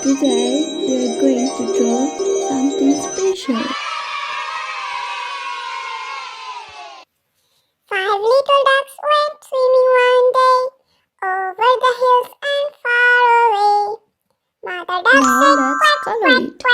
Today we are going to draw something special. 5 little ducks went swimming one day over the hills and far away. Mother duck Now said let's quack, color quack, it.